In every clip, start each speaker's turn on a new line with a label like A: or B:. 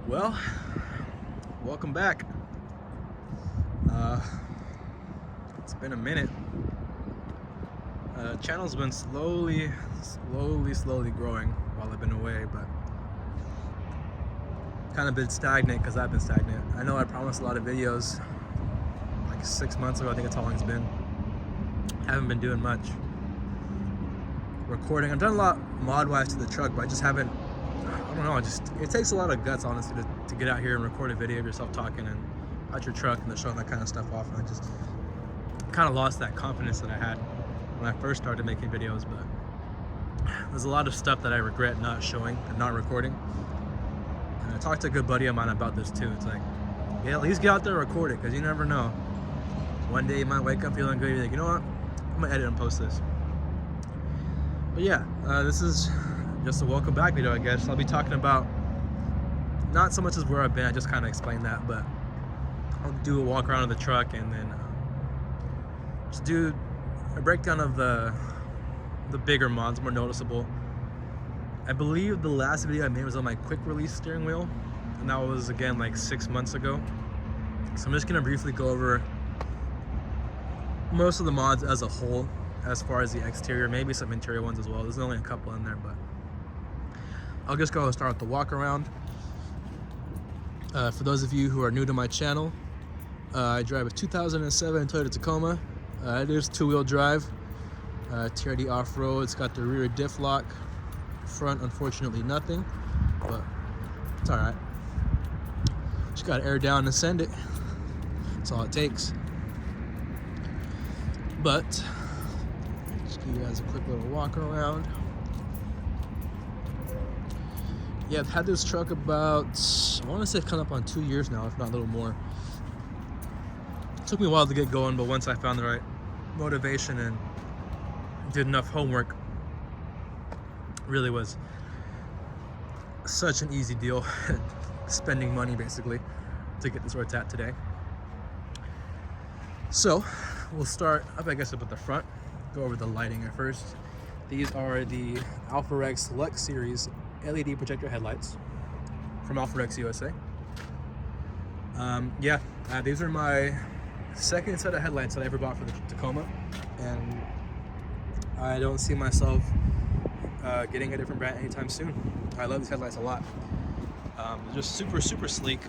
A: Well, welcome back. It's been a minute. Channel's been slowly growing while I've been away, but kind of been stagnant because I've been stagnant. I know I promised a lot of videos like 6 months ago. I think that's how long it's been. Haven't been doing much recording. I've done a lot mod-wise to the truck, but I just haven't. I don't know. It takes a lot of guts, honestly, to get out here and record a video of yourself talking and out your truck and showing that kind of stuff off. And I just kind of lost that confidence that I had when I first started making videos. But there's a lot of stuff that I regret not showing and not recording. And I talked to a good buddy of mine about this too. It's like, yeah, at least get out there and record it, because you never know. One day you might wake up feeling good. You're like, you know what? I'm gonna edit and post this. But yeah, this is just a welcome back video, I guess. I'll be talking about not so much as where I've been. I just kind of explained that, but I'll do a walk around of the truck and then just do a breakdown of the bigger mods, more noticeable. I believe the last video I made was on my quick release steering wheel, and that was again like 6 months ago. So I'm just gonna briefly go over most of the mods as a whole, as far as the exterior, maybe some interior ones as well. There's only a couple in there, but I'll just go start with the walk around. For those of you who are new to my channel, I drive a 2007 Toyota Tacoma. It is two-wheel drive, TRD off-road. It's got the rear diff lock, front unfortunately nothing, but it's all right. Just got to air down and send it. That's all it takes. But just give you guys a quick little walk around. Yeah, I've had this truck about, I want to say coming up on 2 years now, if not a little more. It took me a while to get going, but once I found the right motivation and did enough homework, it really was such an easy deal. Spending money basically to get this where it's at today. So we'll start up, I guess, up at the front. Go over the lighting at first. These are the Alpha Rex Lux Series LED projector headlights from Alpha Rex USA. These are my second set of headlights that I ever bought for the Tacoma, and I don't see myself getting a different brand anytime soon. I love these headlights a lot. They're just super sleek.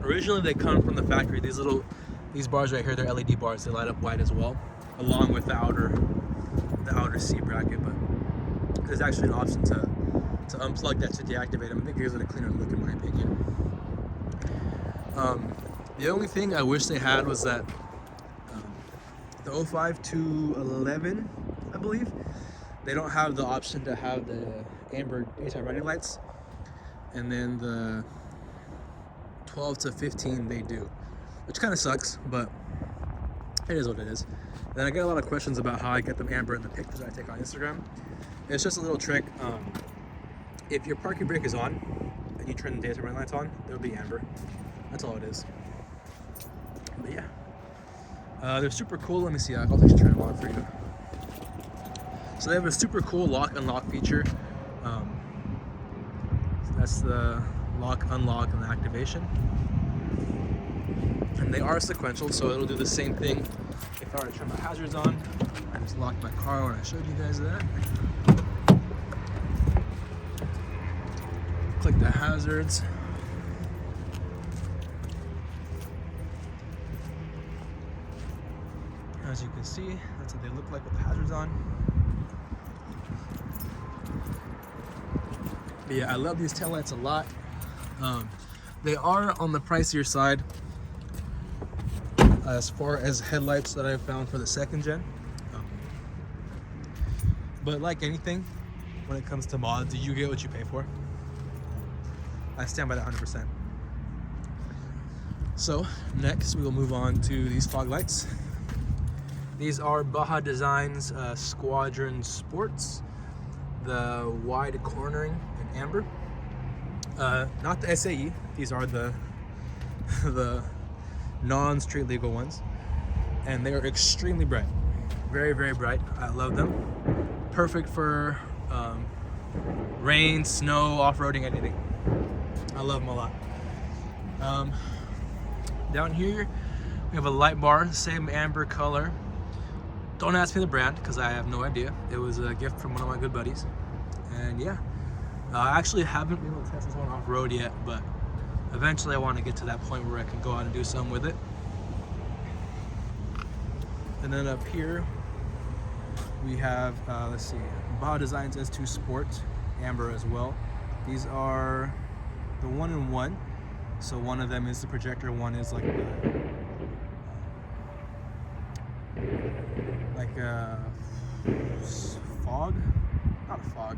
A: Originally they come from the factory. These bars right here, they're LED bars. They light up white as well, along with the outer C bracket. But there's actually an option to unplug that to deactivate them. I think it gives it a cleaner look, in my opinion. The only thing I wish they had was that the 05 to 11, I believe, they don't have the option to have the amber daytime running lights, and then the 12 to 15 they do, which kind of sucks, but it is what it is. Then I get a lot of questions about how I get them amber in the pictures I take on Instagram. It's just a little trick. If your parking brake is on and you turn the daytime running lights on, it'll be amber. That's all it is. But yeah, they're super cool. Let me see. I'll just turn them on for you. So they have a super cool lock unlock feature. That's the lock unlock and the activation. And they are sequential, so it'll do the same thing if I were to turn my hazards on. I just locked my car when I showed you guys that. Click the hazards. As you can see, that's what they look like with the hazards on. But yeah, I love these taillights a lot. They are on the pricier side as far as headlights that I've found for the second gen. But like anything, when it comes to mods, you get what you pay for. I stand by that 100%. So next we will move on to these fog lights. These are Baja Designs Squadron Sports, the wide cornering in amber. Not the SAE. These are the non-street legal ones, and they are extremely bright, very bright. I love them. Perfect for rain, snow, off-roading, anything. I love them a lot. Down here, we have a light bar, same amber color. Don't ask me the brand because I have no idea. It was a gift from one of my good buddies. And yeah, I actually haven't been able to test this one off-road yet, but eventually I want to get to that point where I can go out and do something with it. And then up here, we have, let's see, Baja Designs S2 Sport, amber as well. These are the 1-in-1. So one of them is the projector, one is like a fog, not a fog,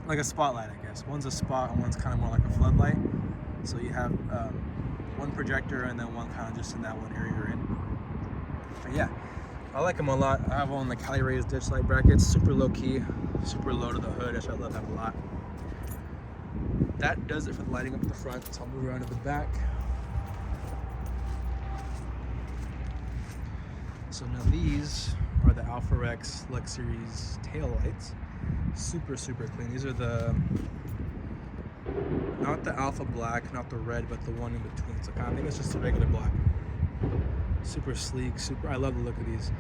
A: like a spotlight, I guess. One's a spot and one's kind of more like a floodlight. So you have one projector and then one kind of just in that one area you're in. But yeah, I like them a lot. I have one on the Cali raised ditch light brackets, super low key, super low to the hood, which I love that a lot. That does it for the lighting up at the front, so I'll move around to the back. So now these are the Alpha Rex Lux Series tail lights. Super, super clean. These are the, not the Alpha Black, not the red, but the one in between. So I think it's just a regular black. Super sleek, super, I love the look of these.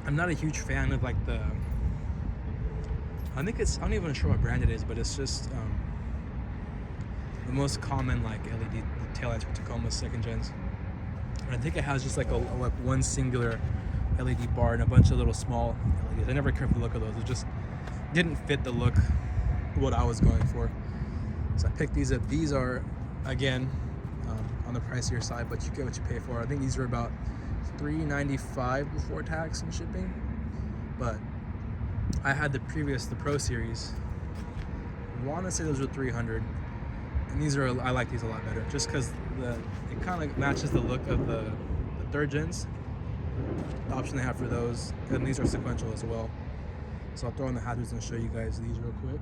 A: I'm not a huge fan of like the, I think it's, I'm not even sure what brand it is, but it's just the most common like LED taillights for Tacoma 2nd gens. And I think it has just like like one singular LED bar and a bunch of little small LEDs. I never cared for the look of those. It just didn't fit the look what I was going for. So I picked these up. These are, again, on the pricier side, but you get what you pay for. I think these were about $395 before tax and shipping. But I had the Pro Series. I want to say those were $300, and these are, I like these a lot better, just because it kind of matches the look of the 3rd gens. The option they have for those, and these are sequential as well. So I'll throw in the hazards and show you guys these real quick.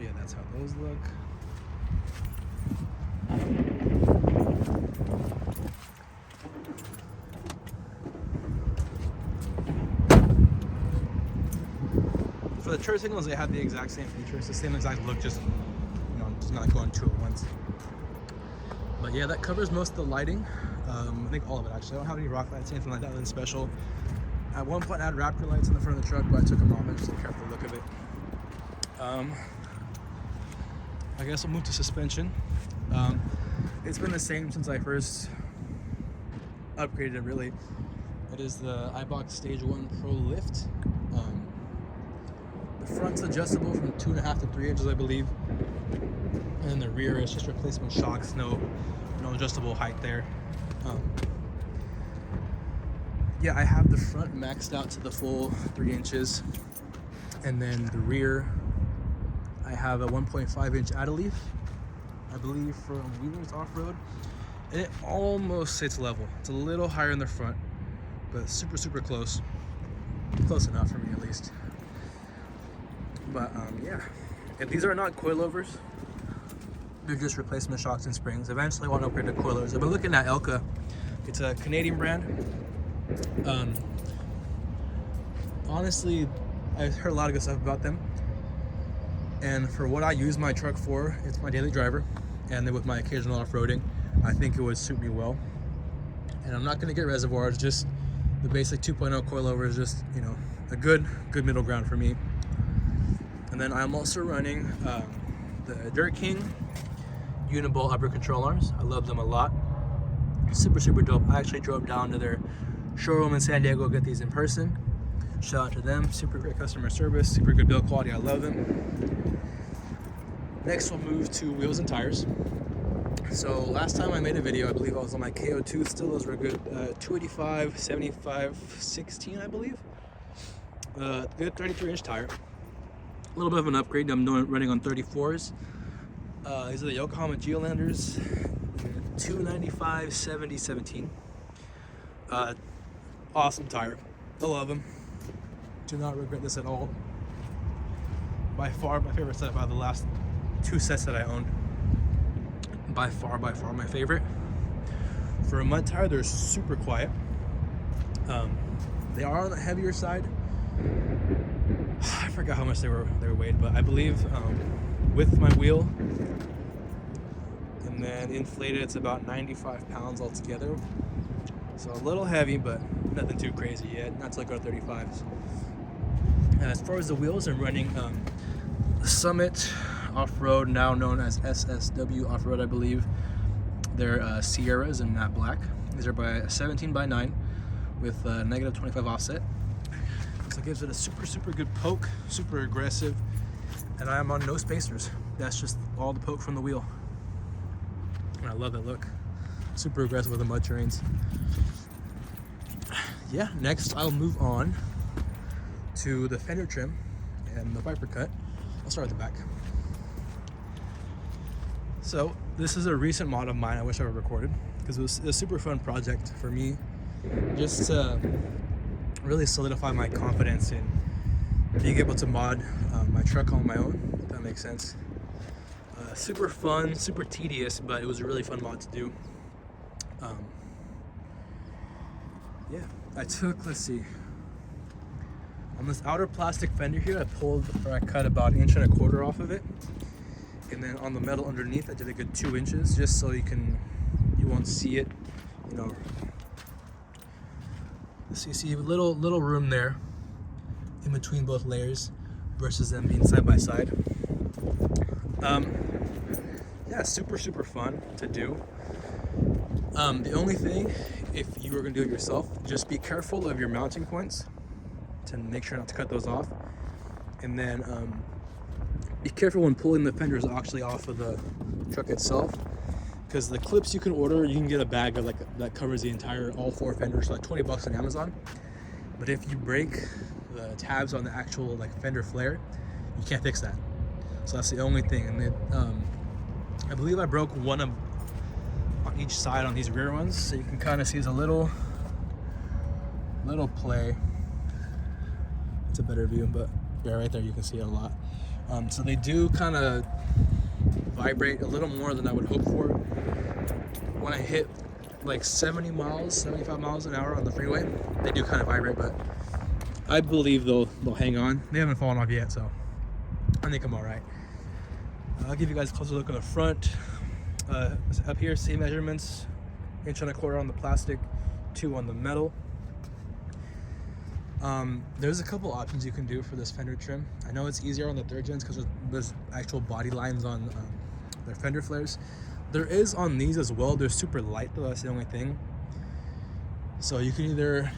A: Yeah, that's how those look. For the turn signals, they have the exact same features, the same exact look, just, you know, just not going two at once. But yeah, that covers most of the lighting. I think all of it actually. I don't have any rock lights, anything like that, nothing special. At one point I had Raptor lights in the front of the truck, but I took them off. I just didn't care for the look of it. I guess we'll move to suspension. It's been the same since I first upgraded it, really. It is the iBox Stage 1 Pro Lift. The front's adjustable from 2.5 to 3 inches, I believe. And then the rear is just replacement shocks, no adjustable height there. Yeah, I have the front maxed out to the full 3 inches. And then the rear, I have a 1.5 inch Adeleaf, I believe, from Wheeler's Off-Road. And it almost sits level. It's a little higher in the front, but super, super close. Close enough for me, at least. But yeah, and these are not coilovers. They're just replacement shocks and springs. Eventually I want to upgrade to coilovers. I've been looking at Elka. It's a Canadian brand. Honestly, I've heard a lot of good stuff about them. And for what I use my truck for, it's my daily driver. And then with my occasional off-roading, I think it would suit me well. And I'm not gonna get reservoirs, just the basic 2.0 coilover is just, you know, a good middle ground for me. And then I'm also running the Dirt King Uniball upper control arms. I love them a lot. Super, super dope. I actually drove down to their showroom in San Diego to get these in person. Shout out to them. Super great customer service, super good build quality. I love them. Next, we'll move to wheels and tires. So last time I made a video, I believe I was on my KO2 still. Those were good 285, 75, 16, I believe. Good 33-inch tire. A little bit of an upgrade. I'm running on 34s. These are the Yokohama Geolanders, 295 70 17. Awesome tire. I love them. Do not regret this at all. By far my favorite setup out of the last 2 sets that I owned. By far my favorite. For a mud tire, they're super quiet. They are on the heavier side. I forgot how much they were weighed, but I believe with my wheel and then inflated, it's about 95 pounds altogether. So a little heavy, but nothing too crazy yet. Not to like our 35s. And as far as the wheels, I'm running Summit Off-Road, now known as SSW Off-Road, I believe. They're Sierras in matte black. These are by 17x9 with negative 25 offset. So it gives it a super good poke, super aggressive, and I am on no spacers. That's just all the poke from the wheel. And I love that look. Super aggressive with the mud terrains. Yeah, next I'll move on to the fender trim and the Viper cut. I'll start with the back. So this is a recent mod of mine I wish I would recorded, because it was a super fun project for me, just to really solidify my confidence in being able to mod my truck on my own, if that makes sense. Super fun, super tedious, but it was a really fun mod to do. Yeah, I took, let's see, on this outer plastic fender here, I cut about 1.25 inches off of it. And then on the metal underneath, I did a good 2 inches, just so you won't see it, you know. So you see a little room there in between both layers versus them being side by side. Yeah, super fun to do. The only thing, if you were gonna do it yourself, just be careful of your mounting points to make sure not to cut those off. And then be careful when pulling the fenders actually off of the truck itself, because the clips you can order, you can get a bag of that covers the entire all 4 fenders for like $20 on Amazon. But if you break the tabs on the actual fender flare, you can't fix that. So that's the only thing. And then I believe I broke one on each side on these rear ones, so you can kind of see there's a little play. It's a better view, but yeah, right there you can see it a lot. So they do kind of vibrate a little more than I would hope for. When I hit like 75 miles an hour on the freeway, they do kind of vibrate, but I believe they'll hang on. They haven't fallen off yet, so I think I'm all right. I'll give you guys a closer look on the front. Up here, same measurements, 1.25 inches on the plastic, 2 on the metal. There's a couple options you can do for this fender trim. I know it's easier on the 3rd gens because there's actual body lines on their fender flares. There is on these as well. They're super light though, that's the only thing. So you can either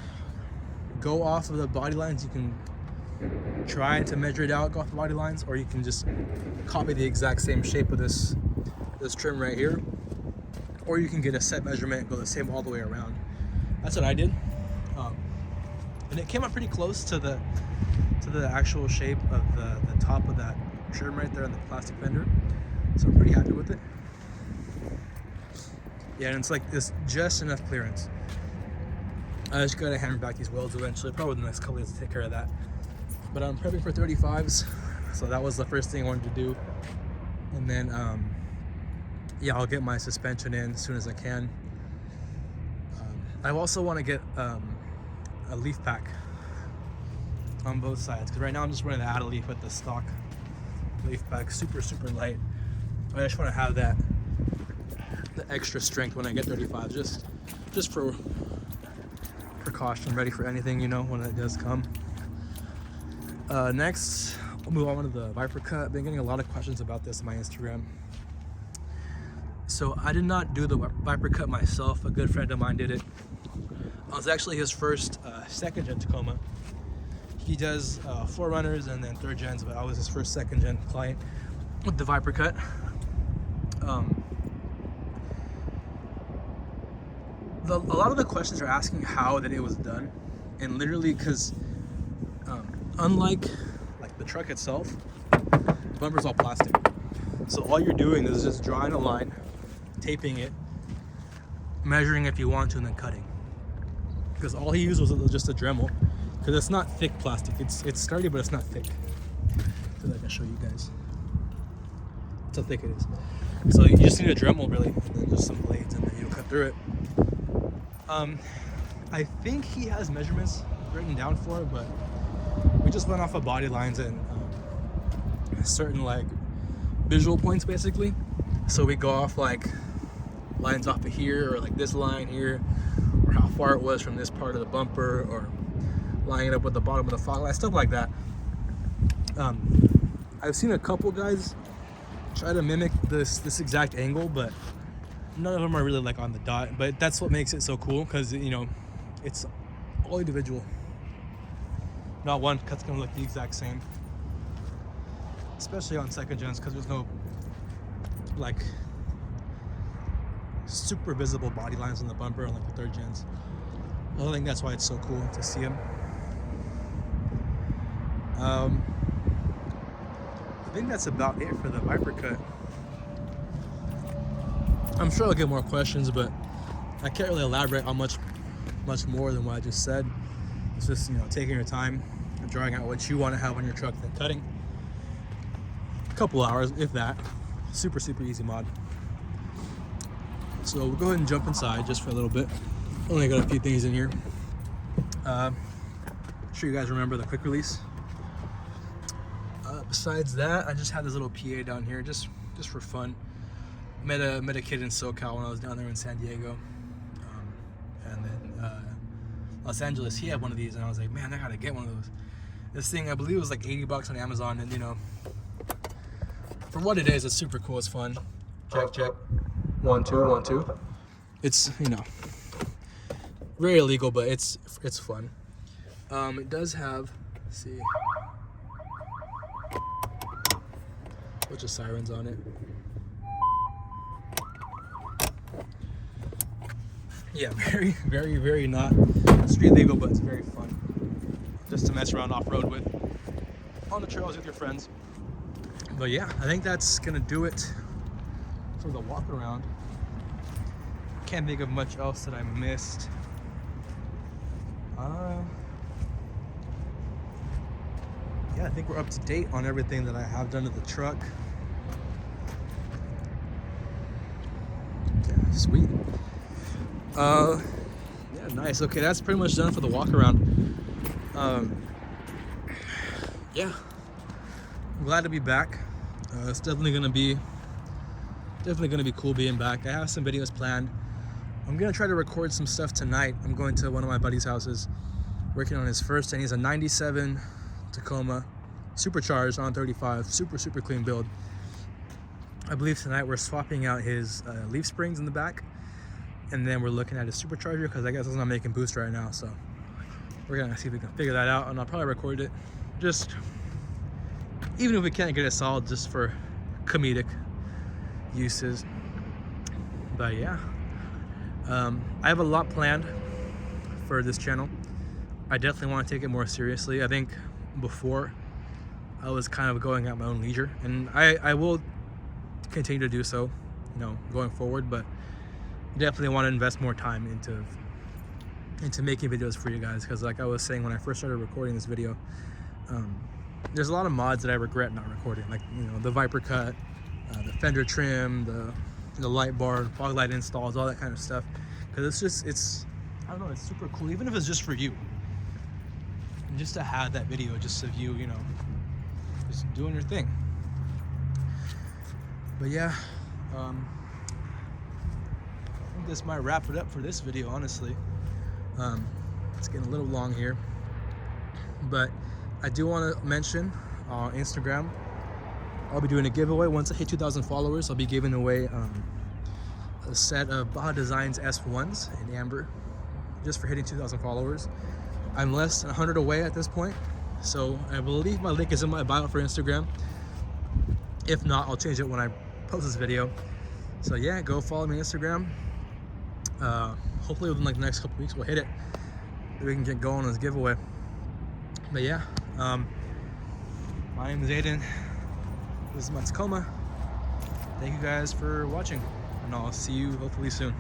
A: go off of the body lines, you can try to measure it out, go off the body lines, or you can just copy the exact same shape of this trim right here. Or you can get a set measurement and go the same all the way around. That's what I did. And it came out pretty close to the actual shape of the top of that trim right there on the plastic fender. So I'm pretty happy with it. Yeah, and it's just enough clearance. I just gotta hammer back these welds eventually, probably the next couple days to take care of that. But I'm prepping for 35s, so that was the first thing I wanted to do. And then, yeah, I'll get my suspension in as soon as I can. I also want to get a leaf pack on both sides, because right now I'm just running the Add a Leaf with the stock leaf pack, super light. I just want to have the extra strength when I get 35, just for precaution, ready for anything, you know, when it does come. Next, we'll move on to the Viper cut. I've been getting a lot of questions about this on my Instagram. So I did not do the Viper cut myself. A good friend of mine did it. I was actually his first 2nd gen Tacoma. He does 4Runners and then 3rd gens, but I was his first 2nd gen client with the Viper cut. A lot of the questions are asking how that it was done, and literally because unlike the truck itself, The bumper's all plastic. So all you're doing is just drawing a line, taping it, measuring if you want to, and then cutting. Because all he used was just a Dremel. Because it's not thick plastic. It's sturdy, but it's not thick. So I can show you guys. That's how thick it is. So you just need a Dremel, really, and then just some blades, and then you'll cut through it. I think he has measurements written down for it, but we just went off of body lines and certain like visual points, basically. So we go off like lines off of here, or like this line here, or how far it was from this part of the bumper, or lining it up with the bottom of the fog light, stuff like that. I've seen a couple guys try to mimic this exact angle, but none of them are really like on the dot. But that's what makes it so cool, because you know, it's all individual. Not one cut's gonna look the exact same, especially on second gens, because there's no like super visible body lines on the bumper on like the third gens. I think that's why it's so cool to see them. I think that's about it for the Viper cut. I'm sure I'll get more questions, but I can't really elaborate on much more than what I just said. It's just, you know, taking your time and drawing out what you want to have on your truck, then cutting. A couple hours, if that. Super easy mod. So we'll go ahead and jump inside just for a little bit. Only got a few things in here. I'm sure you guys remember the quick release. Besides that, I just had this little PA down here just for fun. Met a kid in SoCal when I was down there in San Diego. And then Los Angeles, he had one of these, and I was like, man, I gotta get one of those. This thing, I believe, was like $80 on Amazon, and you know, for what it is, it's super cool. It's fun. Check. 1 2 1 2. It's, you know, very illegal, but it's fun. It does have, let's see, a bunch of sirens on it. Yeah, very not street legal, but it's very fun just to mess around off-road with on the trails with your friends. But yeah, I think that's gonna do it for the walk around. Can't think of much else that I missed. Yeah, I think we're up to date on everything that I have done to the truck. Yeah, sweet. Yeah, nice. Okay, that's pretty much done for the walk around. Yeah, I'm glad to be back. It's definitely gonna be cool being back. I have some videos planned. I'm gonna try to record some stuff tonight. I'm going to one of my buddy's houses, working on his first, and he's a 97 Tacoma, supercharged on 35, super clean build. I believe tonight we're swapping out his leaf springs in the back, and then we're looking at his supercharger, because I guess it's not making boost right now. So we're gonna see if we can figure that out, and I'll probably record it, just even if we can't get it solid, just for comedic uses. But yeah, I have a lot planned for this channel. I definitely want to take it more seriously. I think before I was kind of going at my own leisure, and I will continue to do so, you know, going forward, but definitely want to invest more time into making videos for you guys, because like I was saying when I first started recording this video, there's a lot of mods that I regret not recording, like, you know, the Viper cut, the fender trim, the light bar, fog light installs, all that kind of stuff, because it's I don't know, it's super cool, even if it's just for you, and just to have that video just of you, you know, just doing your thing. But yeah, I think this might wrap it up for this video, honestly. It's getting a little long here, but I do want to mention on Instagram, I'll be doing a giveaway. Once I hit 2,000 followers, I'll be giving away a set of Baja Designs S1s in amber, just for hitting 2,000 followers. I'm less than 100 away at this point, so I believe my link is in my bio for Instagram. If not, I'll change it when I post this video. So yeah, go follow me on Instagram. Hopefully within like the next couple weeks we'll hit it, we can get going on this giveaway. But yeah, my name is Aiden. This is my Tacoma. Thank you guys for watching, and I'll see you hopefully soon.